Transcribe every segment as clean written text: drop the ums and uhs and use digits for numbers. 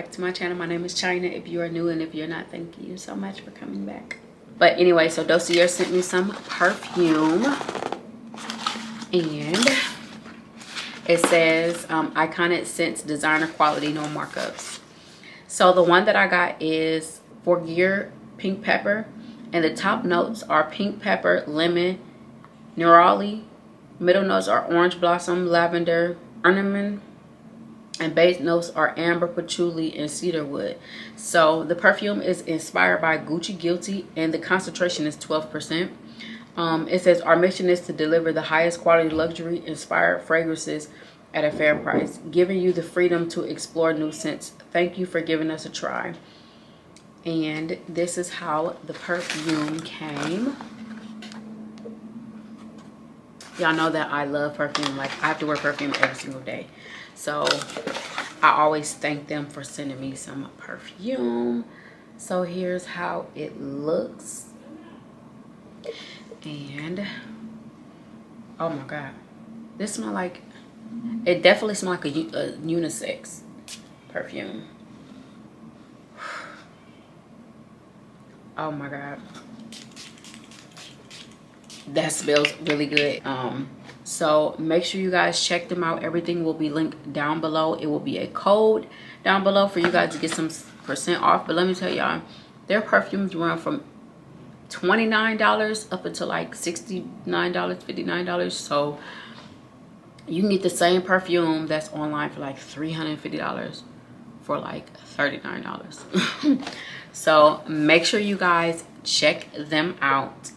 back to my channel. My name is China. If you are new, and if you're not, thank you so much for coming back. But anyway, so Dossier sent me some perfume, and it says iconic scents, designer quality, no markups. So the one that I got is For Gear Pink Pepper, and the top notes are pink pepper, lemon, neroli. Middle notes are orange blossom, lavender, ornament, and base notes are amber, patchouli, and cedarwood. So the perfume is inspired by Gucci Guilty, and the concentration is 12%. It says our mission is to deliver the highest quality luxury inspired fragrances at a fair price, giving you the freedom to explore new scents. Thank you for giving us a try. And this is how the perfume came. Y'all know that I love perfume. Like, I have to wear perfume every single day. So I always thank them for sending me some perfume. So here's how it looks. And oh my god, this smells like, it definitely smells like a unisex perfume. Oh my god, that smells really good. So make sure you guys check them out. Everything will be linked down below. It will be a code down below for you guys to get some % off. But let me tell y'all, their perfumes run from $29 up until like $69, $59. So you can get the same perfume that's online for like $350 for like $39. So make sure you guys check them out.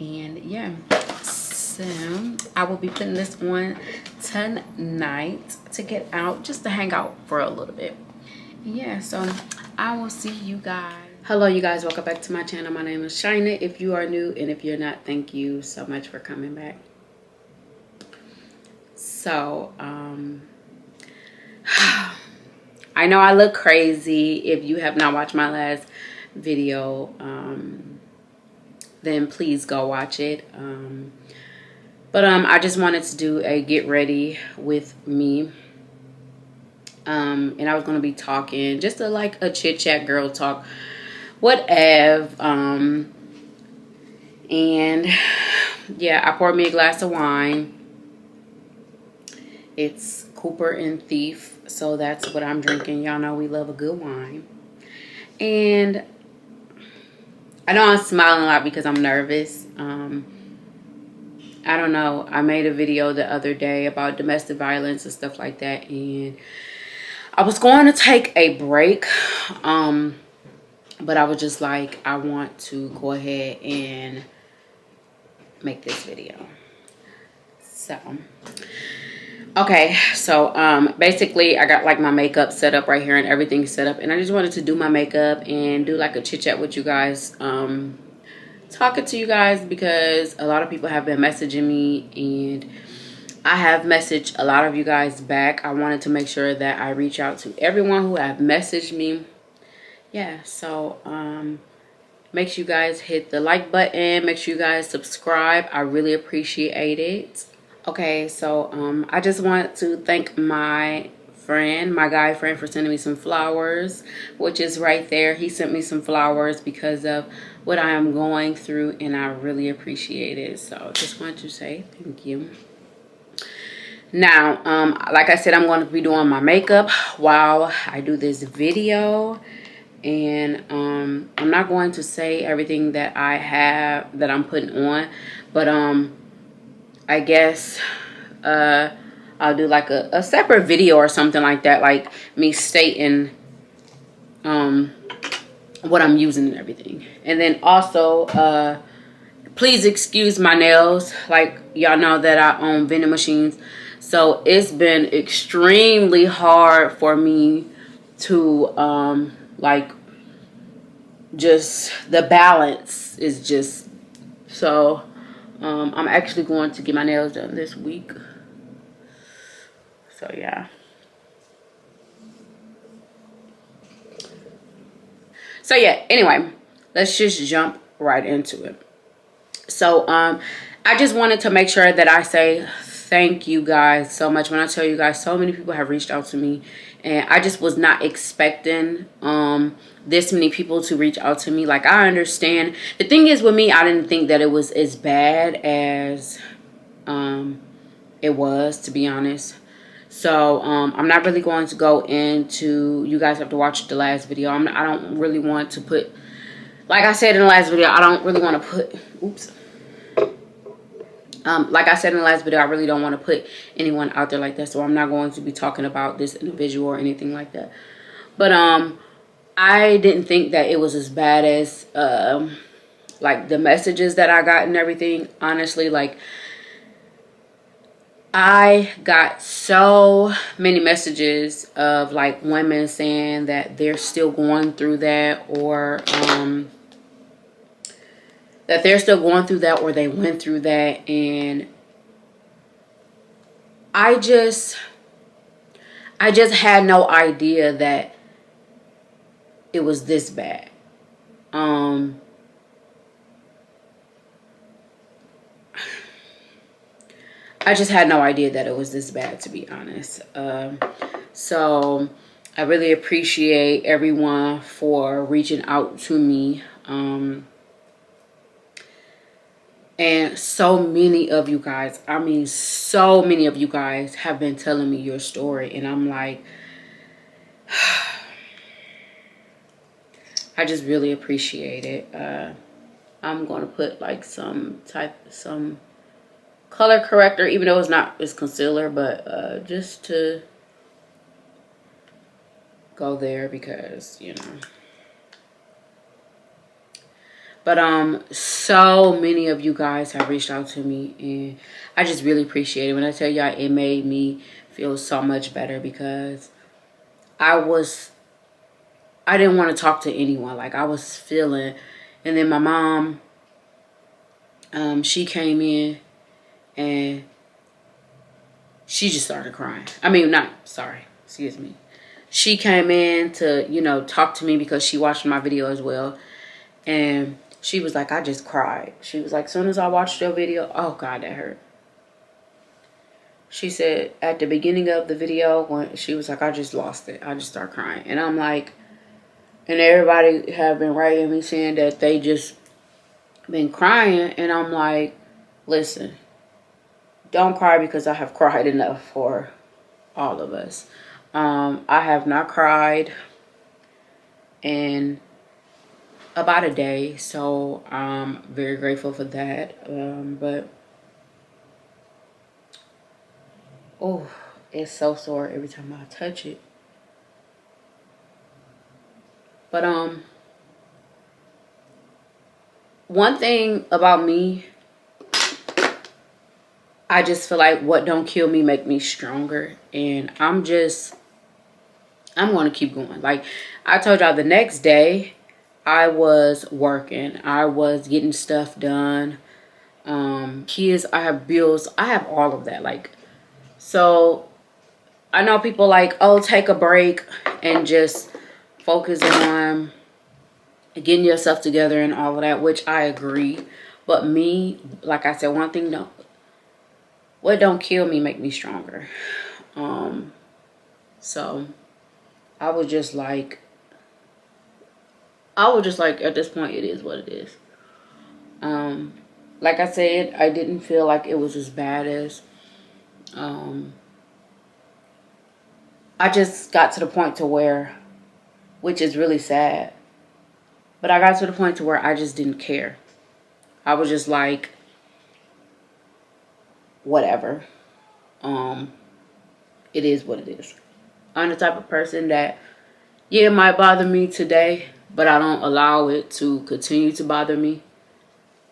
And yeah, so I will be putting this on tonight to get out, just to hang out for a little bit. Yeah, so I will see you guys. Hello you guys, welcome back to my channel. My name is China. If you are new, and if you're not, thank you so much for coming back. So I know I look crazy. If you have not watched my last video, then please go watch it. But I just wanted to do a get ready with me. And I was gonna be talking just like a chit chat, girl talk, whatever. And yeah, I poured me a glass of wine. It's Cooper and Thief, so that's what I'm drinking. Y'all know we love a good wine. And I know I'm smiling a lot because I'm nervous. I don't know. I made a video the other day about domestic violence and stuff like that, and I was going to take a break, but I was just like, I want to go ahead and make this video. So okay, so basically I got like my makeup set up right here and everything set up, and I just wanted to do my makeup and do like a chit chat with you guys, talking to you guys, because a lot of people have been messaging me, and I have messaged a lot of you guys back. I wanted to make sure that I reach out to everyone who have messaged me. Yeah, so make sure you guys hit the like button, make sure you guys subscribe. I really appreciate it. Okay, so I just want to thank my friend, my guy friend, for sending me some flowers, which is right there. He sent me some flowers because of what I am going through, and I really appreciate it. So just want to say thank you. Now, like I said, I'm going to be doing my makeup while I do this video, and I'm not going to say everything that I have that I'm putting on, but I guess I'll do like a separate video or something like that, like me stating what I'm using and everything. And then also please excuse my nails. Like, y'all know that I own vending machines, so it's been extremely hard for me to like, just the balance is just so I'm actually going to get my nails done this week. So yeah. So yeah, anyway, let's just jump right into it. So I just wanted to make sure that I say thank you guys so much. When I tell you guys, so many people have reached out to me and I just was not expecting this many people to reach out to me. Like, I understand. The thing is with me, I didn't think that it was as bad as it was, to be honest. So I'm not really going to go into, you guys have to watch the last video. I don't really want to put, like I said in the last video, I don't really want to put, oops. Like I said in the last video, I really don't want to put anyone out there like that. So I'm not going to be talking about this individual or anything like that. But I didn't think that it was as bad as like the messages that I got and everything. Honestly, like, I got so many messages of like women saying that they're still going through that, or that they're still going through that, or they went through that. And I just had no idea that it was this bad. I just had no idea that it was this bad, to be honest. So I really appreciate everyone for reaching out to me. And so many of you guys, I mean, so many of you guys have been telling me your story. And I'm like, I just really appreciate it. I'm going to put like some color corrector, even though it's concealer, but just to go there, because, you know. But so many of you guys have reached out to me, and I just really appreciate it. When I tell y'all, it made me feel so much better, because I didn't want to talk to anyone. Like, I was feeling, and then my mom, she came in and she just started crying. I mean, not sorry, excuse me. She came in to, you know, talk to me because she watched my video as well. And she was like, I just cried. She was like, as soon as I watched your video, oh God, that hurt. She said at the beginning of the video, when she was like, I just lost it. I just started crying. And I'm like, and everybody have been writing me saying that they just been crying. And I'm like, listen, don't cry, because I have cried enough for all of us. I have not cried in about a day, so I'm very grateful for that. But oh, it's so sore every time I touch it. But one thing about me, I just feel like what don't kill me make me stronger. And I'm going to keep going. Like I told y'all, the next day I was working. I was getting stuff done. Kids, I have bills. I have all of that. Like, so I know people like, oh, take a break and just focus on getting yourself together and all of that, which I agree. But me, like I said, one thing, what don't kill me make me stronger. So I was just like, at this point, it is what it is. Like I said, I didn't feel like it was as bad as, I just got to the point to where, which is really sad, but I got to the point to where I just didn't care. I was just like, whatever. It is what it is. I'm the type of person that, yeah, it might bother me today, but I don't allow it to continue to bother me.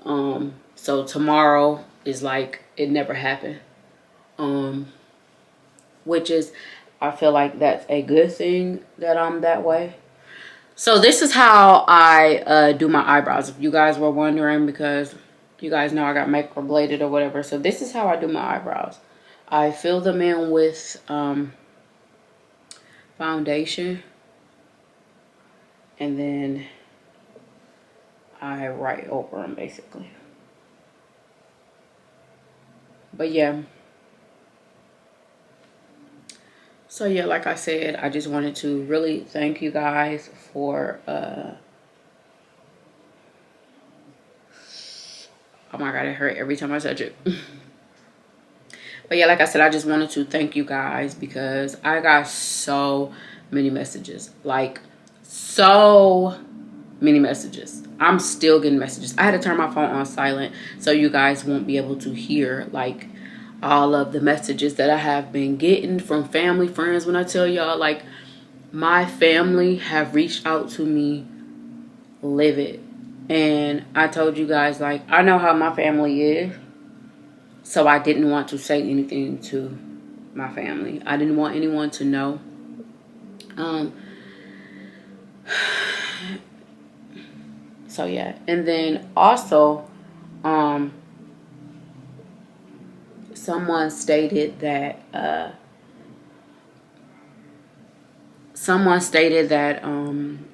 So tomorrow is like it never happened. Which is, I feel like that's a good thing that I'm that way. So this is how I do my eyebrows. If you guys were wondering, because you guys know I got microbladed or whatever. So this is how I do my eyebrows. I fill them in with foundation, and then I write over them basically. But yeah. So yeah, like I said, I just wanted to really thank you guys for oh my god, it hurt every time I touch it. But yeah, like I said, I just wanted to thank you guys because I got so many messages. Like, so many messages. I'm still getting messages. I had to turn my phone on silent so you guys won't be able to hear, like, all of the messages that I have been getting from family, friends. When I tell y'all, like, my family have reached out to me livid. And I told you guys, like, I know how my family is. So I didn't want to say anything to my family. I didn't want anyone to know. So yeah. And then also, someone stated that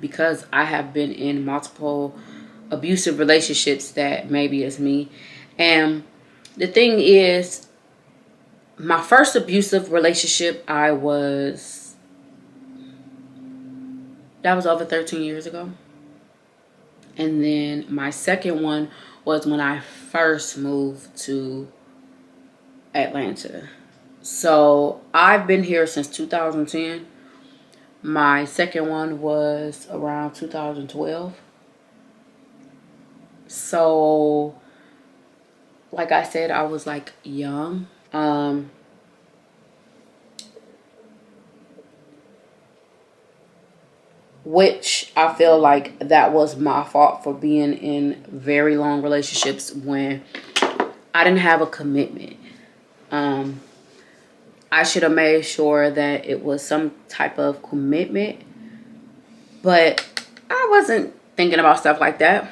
because I have been in multiple abusive relationships, that maybe it's me. And the thing is, my first abusive relationship, that was over 13 years ago. And then my second one was when I first moved to Atlanta. So I've been here since 2010. My second one was around 2012. So, like I said, I was like young. Which I feel like that was my fault for being in very long relationships when I didn't have a commitment. I should have made sure that it was some type of commitment, but I wasn't thinking about stuff like that.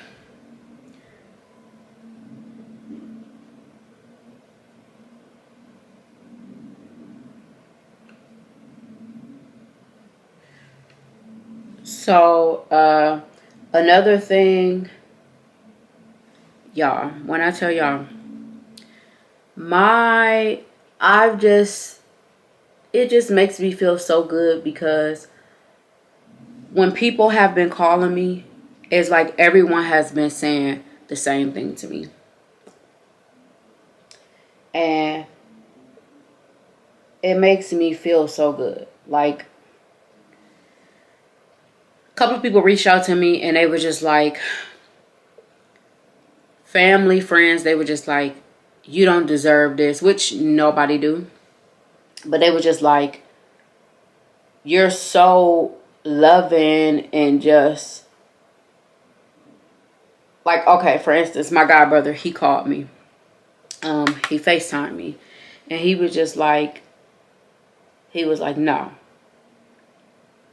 So, another thing, y'all, when I tell y'all, it just makes me feel so good because when people have been calling me, it's like everyone has been saying the same thing to me. And it makes me feel so good. Like, a couple of people reached out to me and they were just like, family, friends, they were just like, you don't deserve this, which nobody do. But they were just like, you're so loving and just like, okay, for instance, my god brother, he called me. He FaceTimed me. And he was just like, no.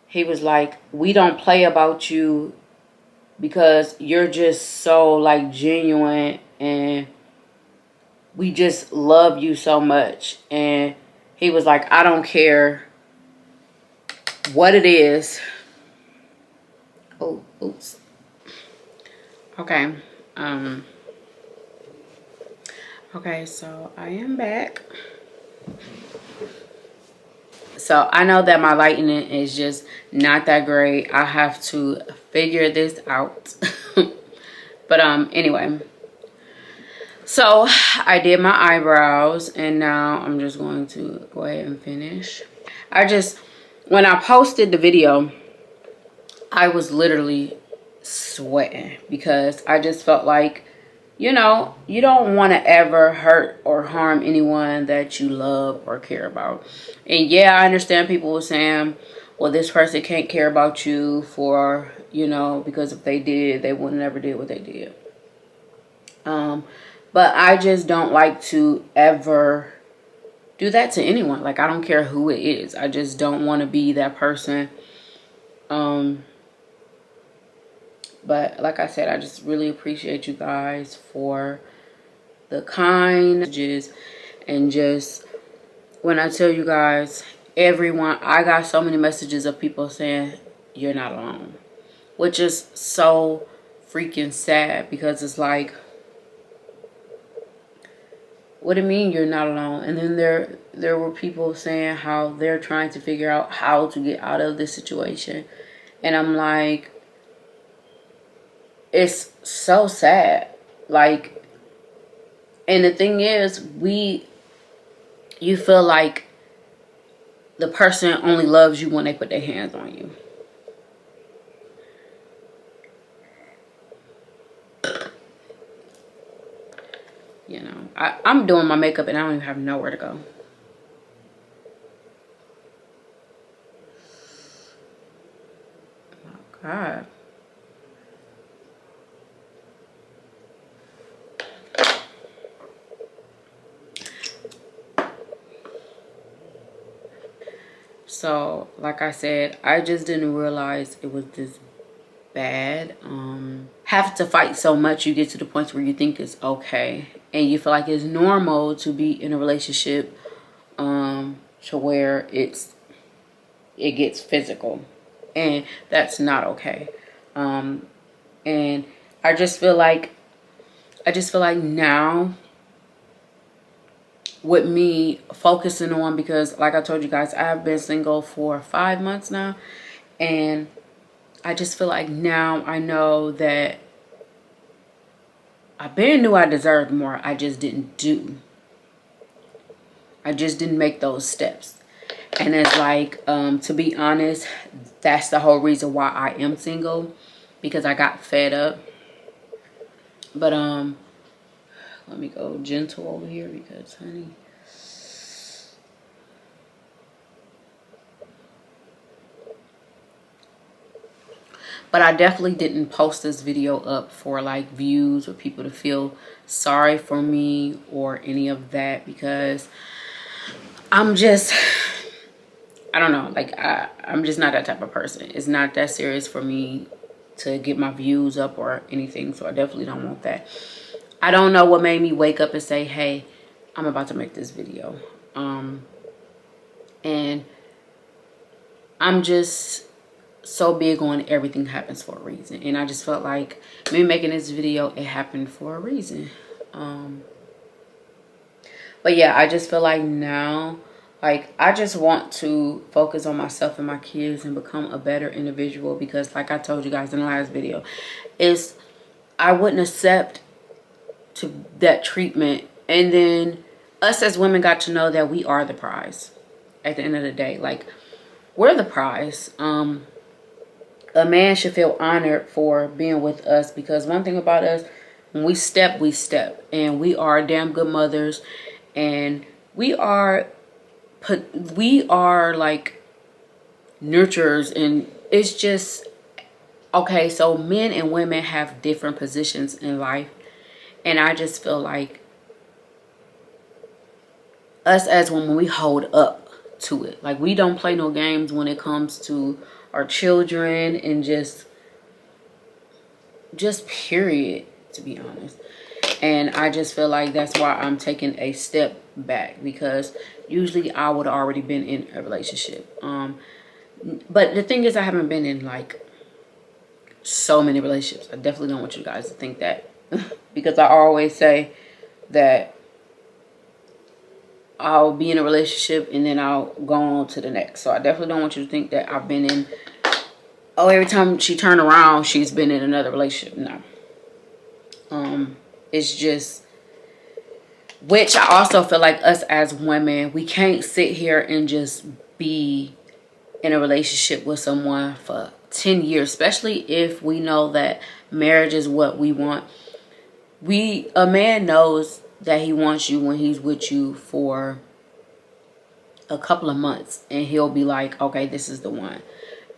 He was like, we don't play about you because you're just so like genuine and we just love you so much. And he was like, I don't care what it is. Oh, oops. Okay. Okay, so I am back. So I know that my lighting is just not that great. I have to figure this out. But anyway. So I did my eyebrows and now I'm just going to go ahead and finish. When I posted the video, I was literally sweating because I just felt like, you know, you don't want to ever hurt or harm anyone that you love or care about. And yeah, I understand people were saying, well, this person can't care about you for, you know, because if they did, they would never did what they did. But I just don't like to ever do that to anyone. Like, I don't care who it is. I just don't want to be that person. But like I said, I just really appreciate you guys for the kind messages. And just when I tell you guys, everyone, I got so many messages of people saying you're not alone, which is so freaking sad because it's like, what do you mean you're not alone? And then there were people saying how they're trying to figure out how to get out of this situation. And I'm like, it's so sad. Like, and the thing is, you feel like the person only loves you when they put their hands on you. You know, I'm doing my makeup and I don't even have nowhere to go. Oh, God. So, like I said, I just didn't realize it was this bad. Have to fight so much, you get to the point where you think it's okay. And you feel like it's normal to be in a relationship to where it gets physical. And that's not okay. And I just feel like now, with me focusing on, because like I told you guys, I've been single for 5 months now, and I just feel like now I know that I knew I deserved more. I just didn't make those steps. And it's like, to be honest, that's the whole reason why I am single, because I got fed up. But let me go gentle over here, because honey, but I definitely didn't post this video up for like views or people to feel sorry for me or any of that, because I'm just, I don't know, like I'm just not that type of person. It's not that serious for me to get my views up or anything, so I definitely don't want that. I don't know what made me wake up and say, hey, I'm about to make this video. And I'm just so big on everything happens for a reason. And I just felt like me making this video, it happened for a reason. But yeah, I just feel like now, like, I just want to focus on myself and my kids and become a better individual, because like I told you guys in the last video, I wouldn't accept to that treatment. And then us as women got to know that we are the prize at the end of the day. Like, we're the prize. A man should feel honored for being with us, because one thing about us, when we step, and we are damn good mothers, and we are like nurturers. And it's just, okay, so men and women have different positions in life. And I just feel like us as women, we hold up to it. Like, we don't play no games when it comes to our children, and just period, to be honest. And I just feel like that's why I'm taking a step back, because usually I would have already been in a relationship. But the thing is, I haven't been in like so many relationships. I definitely don't want you guys to think that. Because I always say that I'll be in a relationship and then I'll go on to the next. So I definitely don't want you to think that I've been in, oh, every time she turned around, she's been in another relationship. No. It's just, which I also feel like us as women, we can't sit here and just be in a relationship with someone for 10 years, especially if we know that marriage is what we want. A man knows that he wants you when he's with you for a couple of months, and he'll be like, okay, this is the one.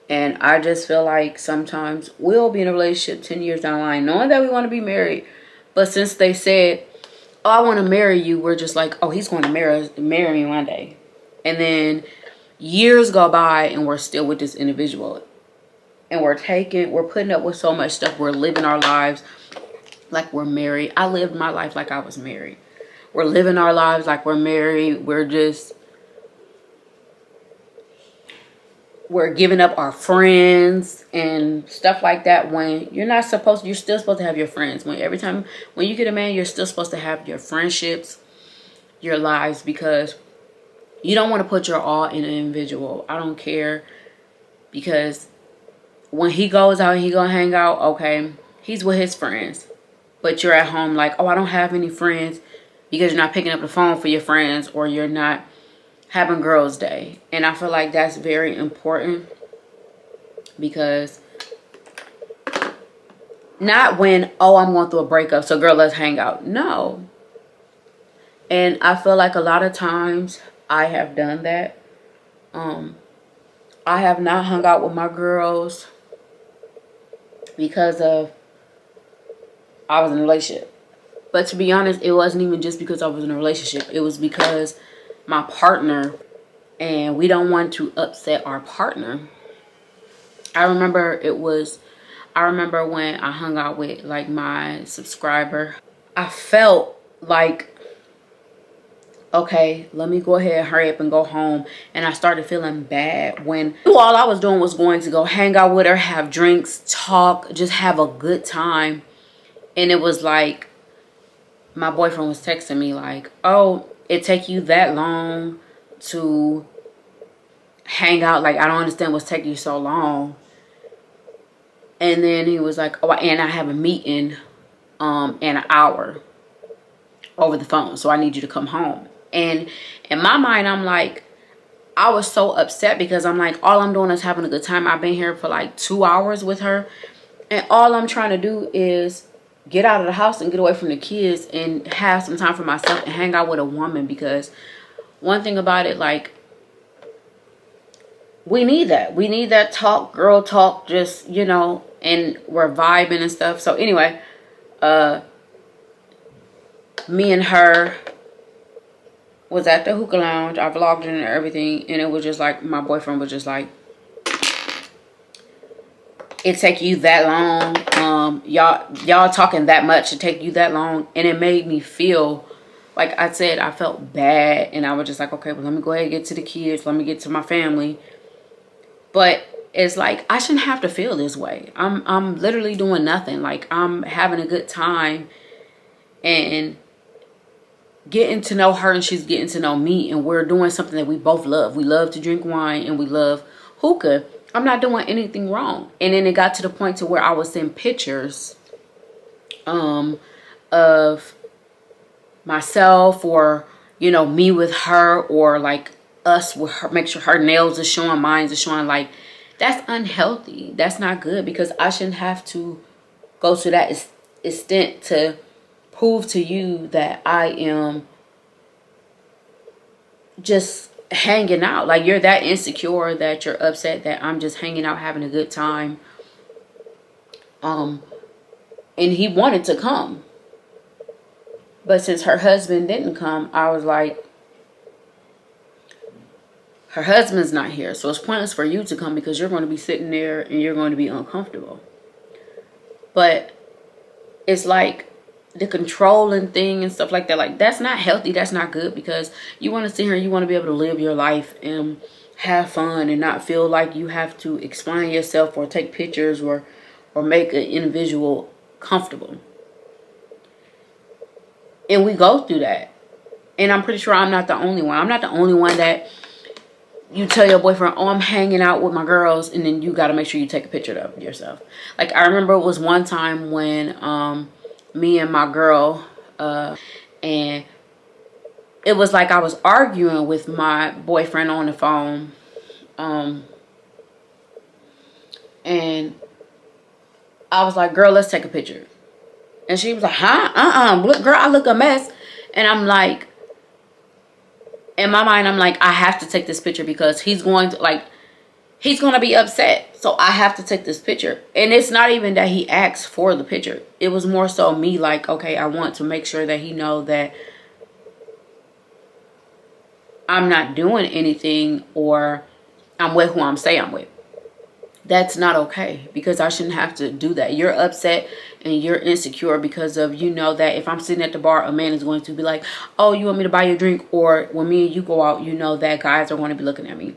And I just feel like sometimes we'll be in a relationship 10 years down the line, knowing that we want to be married. But since they said, oh, I want to marry you, we're just like, oh, he's going to marry me one day. And then years go by and we're still with this individual. And we're putting up with so much stuff. We're living our lives like we're married. I lived my life like I was married. We're living our lives like we're married. We're giving up our friends and stuff like that, when you're still supposed to have your friends. When you get a man, you're still supposed to have your friendships. your lives, because you don't want to put your all in an individual. I don't care, because when he goes out and he gonna hang out, okay, he's with his friends, but you're at home like, oh, I don't have any friends, because you're not picking up the phone for your friends, or you're not having girls' day. And I feel like that's very important, because not when, oh, I'm going through a breakup, so girl, let's hang out. No. And I feel like a lot of times I have done that. I have not hung out with my girls because of I was in a relationship. But to be honest, it wasn't even just because I was in a relationship. It was because my partner, and we don't want to upset our partner. I remember when I hung out with like my subscriber, I felt like, okay, let me go ahead, hurry up and go home. And I started feeling bad when all I was doing was going to go hang out with her, have drinks, talk, just have a good time. And it was like, my boyfriend was texting me like, oh, it take you that long to hang out? Like, I don't understand what's taking you so long. And then he was like, oh, and I have a meeting in an hour over the phone, so I need you to come home. And in my mind, I'm like, I was so upset, because I'm like, all I'm doing is having a good time. I've been here for like 2 hours with her, and all I'm trying to do is get out of the house and get away from the kids and have some time for myself and hang out with a woman. Because one thing about it, like, we need that talk, girl talk, just, you know, and we're vibing and stuff. So anyway, me and her was at the hookah lounge. I vlogged it and everything, and it was just like, my boyfriend was just like, it take you that long, y'all talking that much to take you that long. And it made me feel, like I said, I felt bad, and I was just like, okay, well, let me go ahead and get to the kids, let me get to my family. But it's like, I shouldn't have to feel this way. I'm literally doing nothing. Like, I'm having a good time and getting to know her, and she's getting to know me, and we're doing something that we both love. We love to drink wine, and we love hookah. I'm not doing anything wrong. And then it got to the point to where I was sending pictures of myself, or, you know, me with her, or like us with her, make sure her nails are showing, mine are showing. Like, that's unhealthy. That's not good, because I shouldn't have to go to that extent to prove to you that I am just hanging out. Like, you're that insecure that you're upset that I'm just hanging out, having a good time. And he wanted to come, but since her husband didn't come, I was like, her husband's not here, so it's pointless for you to come, because you're going to be sitting there and you're going to be uncomfortable. But it's like the controlling thing and stuff like that. Like, that's not healthy. That's not good, because you want to sit here and you want to be able to live your life and have fun and not feel like you have to explain yourself or take pictures or make an individual comfortable. And we go through that. And I'm pretty sure I'm not the only one. I'm not the only one that you tell your boyfriend, oh, I'm hanging out with my girls, and then you got to make sure you take a picture of yourself. Like, I remember it was one time when me and my girl, and it was like I was arguing with my boyfriend on the phone, and I was like, girl, let's take a picture. And she was like, huh? Look, girl, I look a mess. And I'm like, in my mind, I'm like, I have to take this picture, because he's going to be upset. So I have to take this picture. And it's not even that he asked for the picture. It was more so me like, okay, I want to make sure that he know that I'm not doing anything, or I'm with who I'm saying I'm with. That's not okay, because I shouldn't have to do that. You're upset and you're insecure because of, you know, that if I'm sitting at the bar, a man is going to be like, oh, you want me to buy you a drink? Or when me and you go out, you know that guys are going to be looking at me.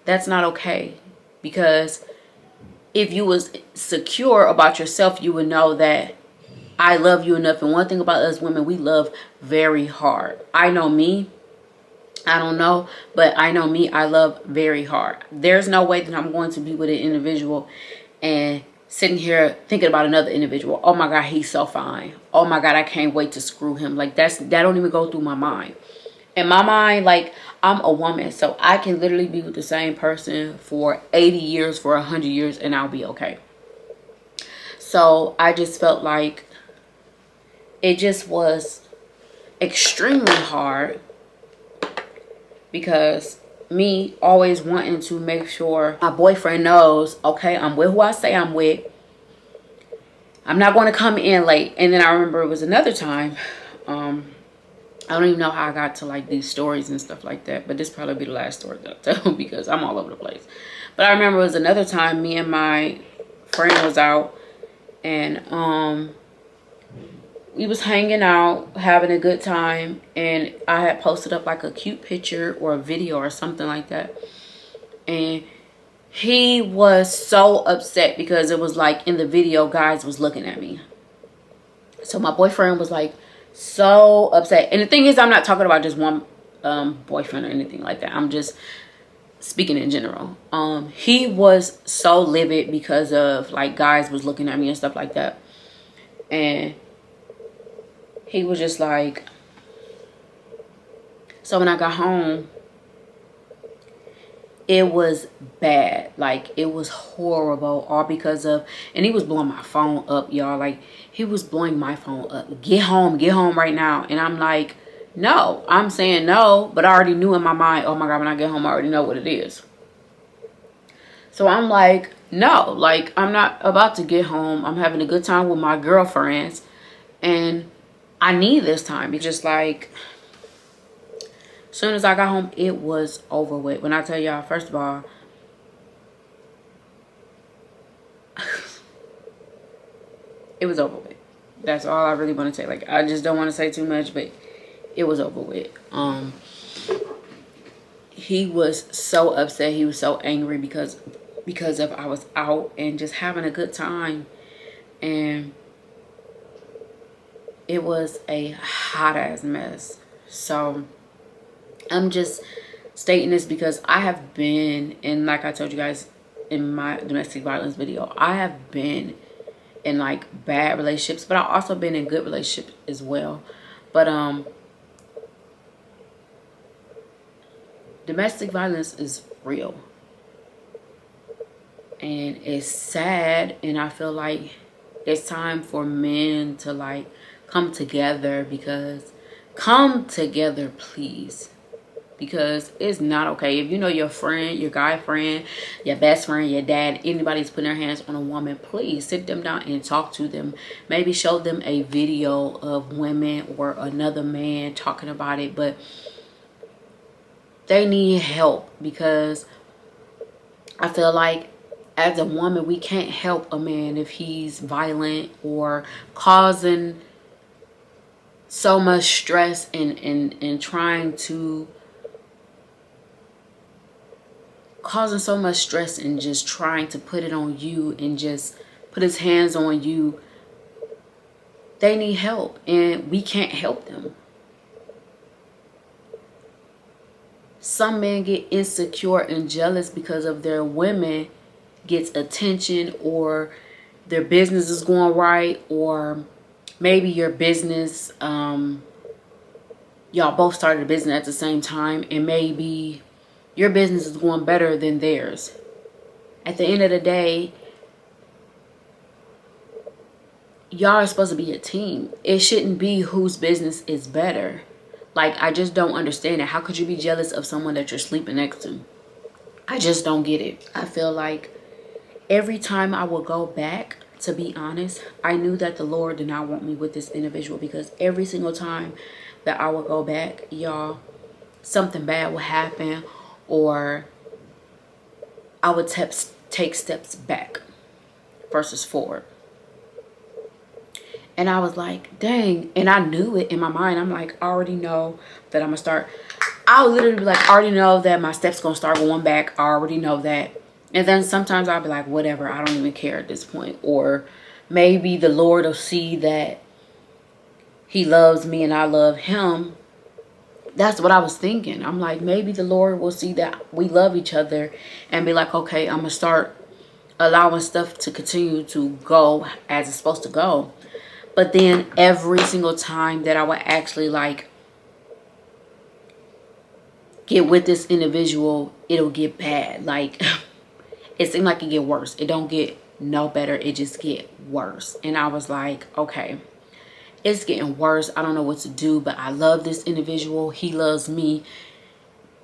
That's not okay, because if you was secure about yourself, you would know that I love you enough. And one thing about us women, we love very hard. I know me. I don't know, but I know me. I love very hard. There's no way that I'm going to be with an individual and sitting here thinking about another individual. Oh my God, he's so fine. Oh my God, I can't wait to screw him. Like that don't even go through my mind. In my mind, like, I'm a woman, so I can literally be with the same person for 80 years, for 100 years, and I'll be okay. So I just felt like it just was extremely hard, because me always wanting to make sure my boyfriend knows, okay, I'm with who I say I'm with. I'm not going to come in late. And then I remember it was another time, I don't even know how I got to like these stories and stuff like that, but this probably be the last story that I tell because I'm all over the place. But I remember it was another time me and my friend was out, and we was hanging out, having a good time, and I had posted up like a cute picture or a video or something like that. And he was so upset because it was like in the video, guys was looking at me. So my boyfriend was like so upset. And the thing is, I'm not talking about just one boyfriend or anything like that. I'm just speaking in general. He was so livid because of like guys was looking at me and stuff like that. And he was just like, so when I got home, it was bad. Like, it was horrible, all because of, and he was blowing my phone up, y'all. Like, he was blowing my phone up. Get home right now. And I'm like, no. I'm saying no, but I already knew in my mind, oh my God, when I get home, I already know what it is. So I'm like, no, like, I'm not about to get home. I'm having a good time with my girlfriends, and I need this time. It's just like, as soon as I got home, it was over with. When I tell y'all, first of all, it was over with. That's all I really want to say. Like, I just don't want to say too much, but it was over with. He was so upset. He was so angry because of I was out and just having a good time. And it was a hot ass mess. So I'm just stating this because I have been, and like I told you guys in my domestic violence video, I have been in like bad relationships, but I've also been in good relationships as well. But domestic violence is real, and it's sad, and I feel like it's time for men to like come together. Because come together, please. Because it's not okay. If you know your friend, your guy friend, your best friend, your dad, anybody's putting their hands on a woman, please sit them down and talk to them. Maybe show them a video of women or another man talking about it. But they need help, because I feel like as a woman, we can't help a man if he's violent or causing so much stress and trying to causing so much stress and just trying to put it on you and just put his hands on you. They need help, and we can't help them. Some men get insecure and jealous because of their women gets attention, or their business is going right, or maybe your business, y'all both started a business at the same time, and maybe your business is going better than theirs. At the end of the day, y'all are supposed to be a team. It shouldn't be whose business is better. Like, I just don't understand it. How could you be jealous of someone that you're sleeping next to? I just don't get it. I feel like every time I would go back, to be honest, I knew that the Lord did not want me with this individual, because every single time that I would go back, y'all, something bad would happen, or I would take steps back versus forward. And I was like, dang. And I knew it in my mind. I'm like, I already know that I'm going to start. I'll literally be like, I already know that my steps going to start going back. I already know that. And then sometimes I'll be like, whatever, I don't even care at this point. Or maybe the Lord will see that he loves me and I love him. That's what I was thinking. I'm like, maybe the Lord will see that we love each other and be like, okay, I'm going to start allowing stuff to continue to go as it's supposed to go. But then every single time that I would actually like get with this individual, it'll get bad. Like, it seemed like it get worse. It don't get no better. It just get worse. And I was like, okay, it's getting worse. I don't know what to do, but I love this individual. He loves me.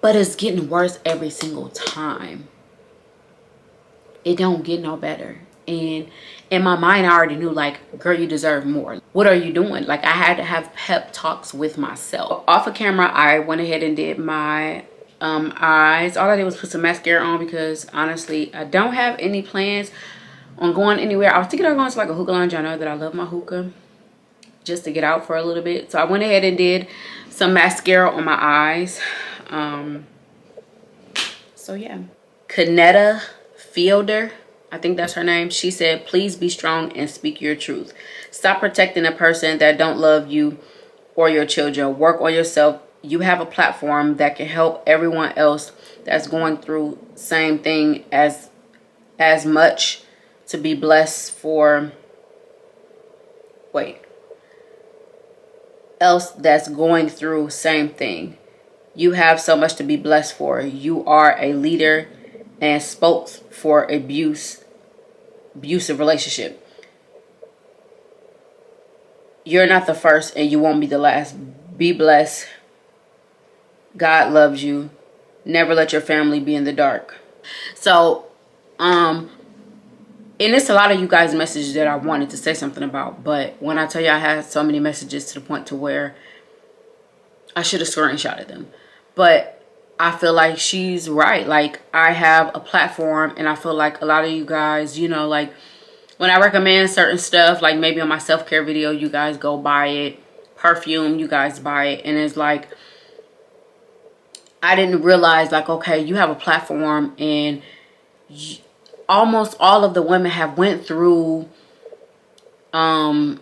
But it's getting worse every single time. It don't get no better. And in my mind, I already knew, like, girl, you deserve more. What are you doing? Like, I had to have pep talks with myself. Off of camera, I went ahead and did my eyes. All I did was put some mascara on because, honestly, I don't have any plans on going anywhere. I was thinking of going to, like, a hookah lounge. I know that I love my hookah, just to get out for a little bit. So I went ahead and did some mascara on my eyes. So, yeah. Kanetta Fielder, I think that's her name. She said, please be strong and speak your truth. Stop protecting a person that don't love you or your children. Work on yourself. You have a platform that can help everyone else that's going through same thing as much to be blessed for. Wait. Else that's going through same thing. You have so much to be blessed for. You are a leader and spokes for abusive relationship. You're not the first and you won't be the last. Be blessed. God loves you. Never let your family be in the dark. So, and it's a lot of you guys' messages that I wanted to say something about. But when I tell you I had so many messages to the point to where I should have screenshotted them. But I feel like she's right. Like, I have a platform and I feel like a lot of you guys, you know, like when I recommend certain stuff, like maybe on my self-care video, you guys go buy it. Perfume, you guys buy it. And it's like, I didn't realize, like, okay, you have a platform and almost all of the women have went through a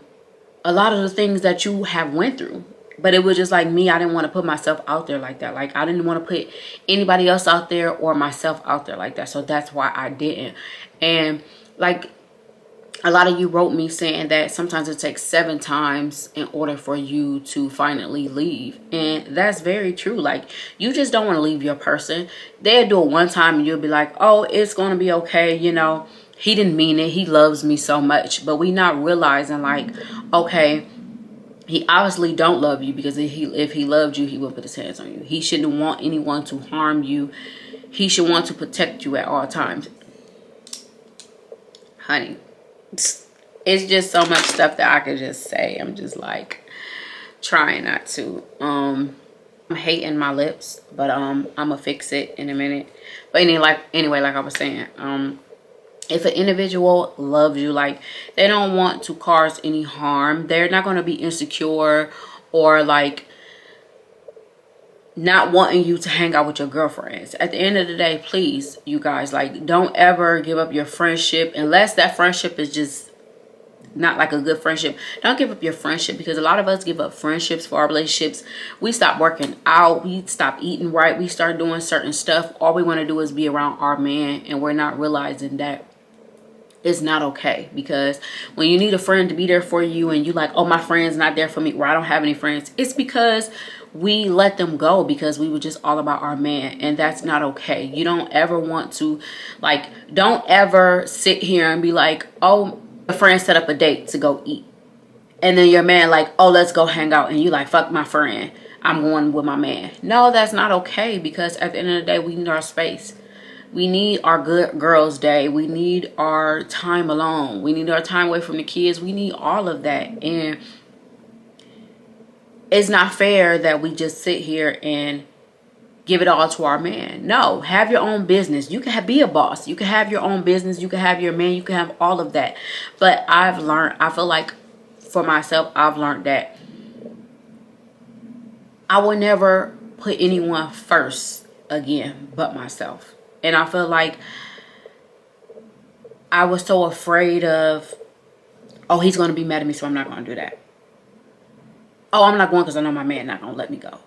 lot of the things that you have went through. But it was just like me, I didn't want to put myself out there like that. Like, I didn't want to put anybody else out there or myself out there like that. So that's why I didn't. And like, a lot of you wrote me saying that sometimes it takes 7 times in order for you to finally leave. And that's very true. Like, you just don't want to leave your person. They'll do it one time and you'll be like, oh, it's going to be okay. You know, he didn't mean it. He loves me so much. But we not realizing, like, okay, he obviously don't love you, because if he loved you, he would put his hands on you. He shouldn't want anyone to harm you. He should want to protect you at all times. Honey, it's just so much stuff that I could just say. I'm just like trying not to. I'm hating my lips, but I'm gonna fix it in a minute. But anyway, like I was saying, if an individual loves you, like, they don't want to cause any harm, they're not going to be insecure or like not wanting you to hang out with your girlfriends. At the end of the day, please, you guys, like, don't ever give up your friendship unless that friendship is just not like a good friendship. Don't give up your friendship, because a lot of us give up friendships for our relationships. We stop working out, we stop eating right, we start doing certain stuff. All we want to do is be around our man, and we're not realizing that it's not okay. Because when you need a friend to be there for you and you like, oh, my friend's not there for me, or I don't have any friends, it's because we let them go because we were just all about our man. And that's not okay. You don't ever want to, like, don't ever sit here and be like, oh, a friend set up a date to go eat, and then your man like, oh, let's go hang out, and you like, fuck my friend, I'm going with my man. No, that's not okay, because at the end of the day, we need our space. We need our good girls day. We need our time alone. We need our time away from the kids. We need all of that. And it's not fair that we just sit here and give it all to our man. No, have your own business. You can be a boss. You can have your own business. You can have your man. You can have all of that. But I've learned, I feel like for myself, I've learned that I will never put anyone first again but myself. And I feel like I was so afraid of, oh, he's going to be mad at me, so I'm not going to do that. Oh, I'm not going because I know my man not gonna let me go.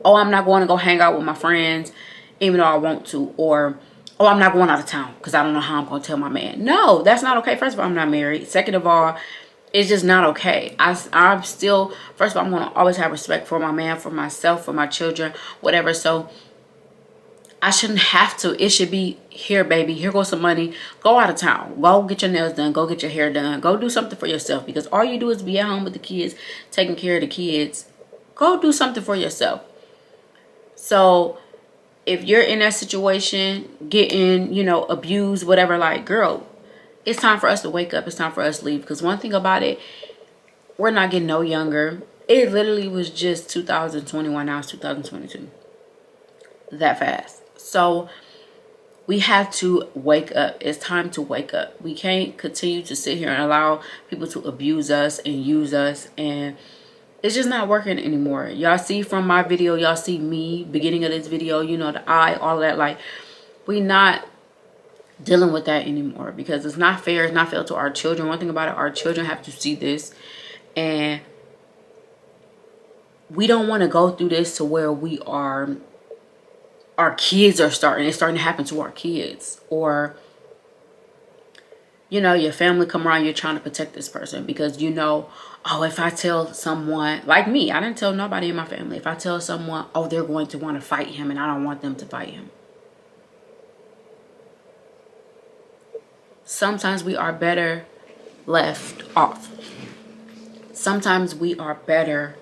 Oh, I'm not going to go hang out with my friends even though I want to. Or, oh, I'm not going out of town because I don't know how I'm going to tell my man. No, that's not okay. First of all, I'm not married. Second of all, it's just not okay. I'm still, first of all, I'm going to always have respect for my man, for myself, for my children, whatever. So I shouldn't have to. It should be, here, baby, here goes some money. Go out of town. Go get your nails done. Go get your hair done. Go do something for yourself, because all you do is be at home with the kids, taking care of the kids. Go do something for yourself. So if you're in that situation, getting, you know, abused, whatever, like, girl, it's time for us to wake up. It's time for us to leave. Because one thing about it, we're not getting no younger. It literally was just 2021. Now it's 2022. That fast. So we have to wake up. It's time to wake up. We can't continue to sit here and allow people to abuse us and use us, and it's just not working anymore. Y'all see from my video, y'all see me beginning of this video, you know, the eye, all of that. Like, we not dealing with that anymore, because it's not fair. It's not fair to our children. One thing about it, our children have to see this, and we don't want to go through this to where we are, our kids are starting, it's starting to happen to our kids. Or, you know, your family come around, you're trying to protect this person because, you know, oh, if I tell someone, like me, I didn't tell nobody in my family. If I tell someone, oh, they're going to want to fight him, and I don't want them to fight him. Sometimes we are better left off. Sometimes we are better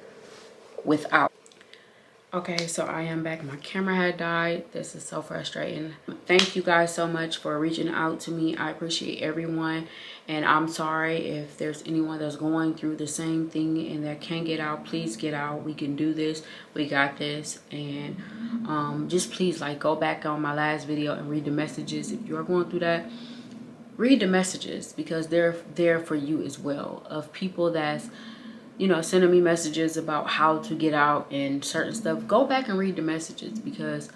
without. Okay, so I am back. My camera had died. This is so frustrating. Thank you guys so much for reaching out to me. I appreciate everyone, and I'm sorry if there's anyone that's going through the same thing and that can't get out. Please get out. We can do this. We got this. And just please, like, go back on my last video and read the messages. If you're going through that, read the messages, because they're there for you as well, of people that's, you know, sending me messages about how to get out and certain stuff. Go back and read the messages, because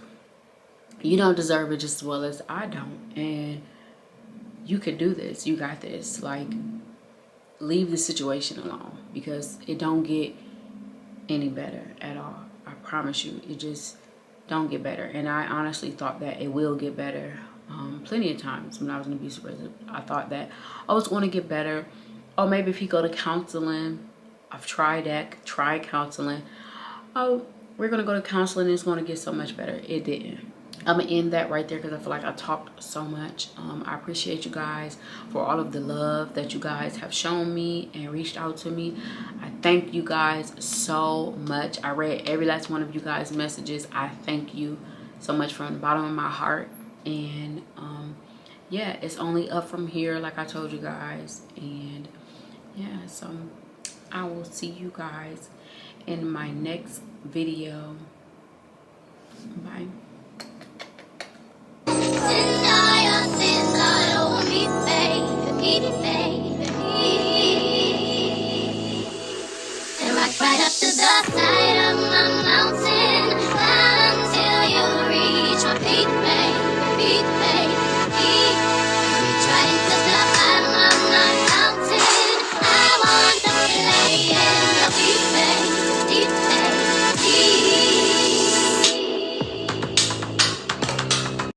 you don't deserve it just as well as I don't. And you could do this. You got this. Like, leave the situation alone, because it don't get any better at all. I promise you, it just don't get better. And I honestly thought that it will get better. Plenty of times when I was in abuse prison, I thought that I was going to get better. Or maybe if you go to counseling, I've tried that, try counseling. Oh, we're going to go to counseling and it's going to get so much better. It didn't. I'm going to end that right there, because I feel like I talked so much. I appreciate you guys for all of the love that you guys have shown me and reached out to me. I thank you guys so much. I read every last one of you guys' messages. I thank you so much from the bottom of my heart. And yeah, it's only up from here, like I told you guys. And yeah, so I will see you guys in my next video. Bye. Deny our sins, I only pay.